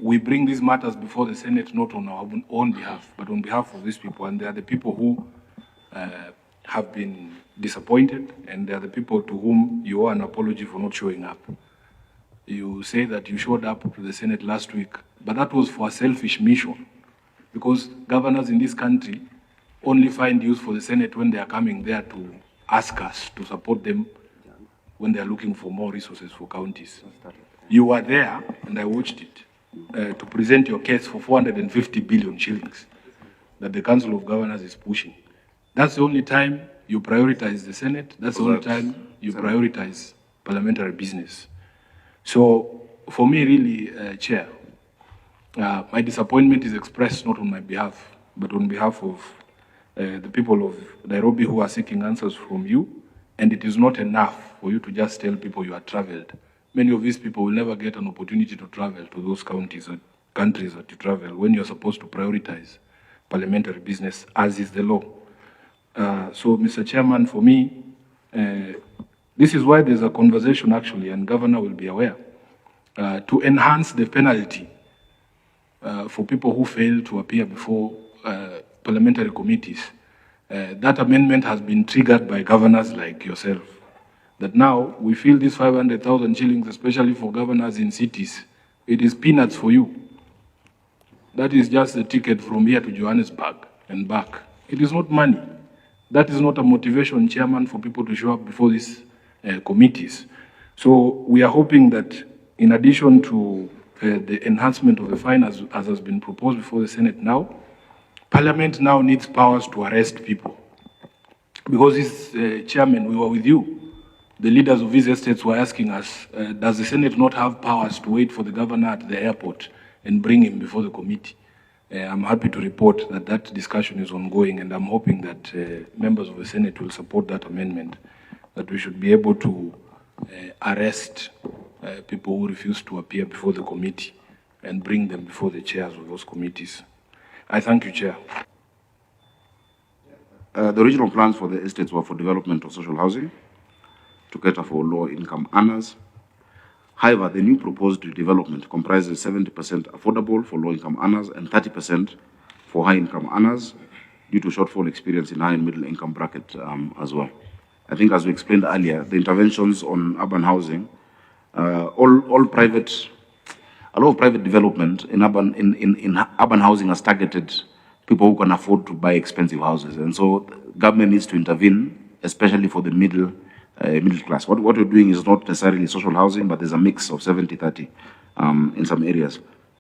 we bring these matters before the Senate not on our own behalf, but on behalf of these people. And they are the people who have been disappointed, and they are the people to whom you owe an apology for not showing up. You say that you showed up to the Senate last week, but that was for a selfish mission, because governors in this country only find use for the Senate when they are coming there to ask us to support them when they are looking for more resources for counties. You were there, and I watched it, to present your case for 450 billion shillings that the Council of Governors is pushing. That's the only time you prioritize the Senate. That's the only time you prioritize parliamentary business. So, for me, really, Chair, my disappointment is expressed not on my behalf, but on behalf of the people of Nairobi who are seeking answers from you. And it is not enough for you to just tell people you are traveled. Many of these people will never get an opportunity to travel to those counties or countries that you travel when you're supposed to prioritize parliamentary business, as is the law. So, Mr. Chairman, for me, this is why there's a conversation, actually, and Governor will be aware, to enhance the penalty for people who fail to appear before parliamentary committees. That amendment has been triggered by governors like yourself. That now we feel this 500,000 shillings, especially for governors in cities, it is peanuts for you. That is just a ticket from here to Johannesburg and back. It is not money. That is not a motivation, Chairman, for people to show up before these committees. So we are hoping that in addition to the enhancement of the fine as has been proposed before the Senate now, Parliament now needs powers to arrest people. Because this, Chairman, we were with you. The leaders of these estates were asking us, does the Senate not have powers to wait for the governor at the airport and bring him before the committee? I'm happy to report that that discussion is ongoing, and I'm hoping that members of the Senate will support that amendment, that we should be able to arrest people who refuse to appear before the committee and bring them before the chairs of those committees. I thank you, Chair. The original plans for the estates were for development of social housing to cater for low-income earners. However, the new proposed development comprises 70% affordable for low-income earners and 30% for high-income earners due to shortfall experience in high and middle-income bracket as well. I think, as we explained earlier, the interventions on urban housing, a lot of private development in urban housing has targeted people who can afford to buy expensive houses, and so government needs to intervene, especially for the middle class. What we're doing is not necessarily social housing, but there's a mix of 70-30 in some areas.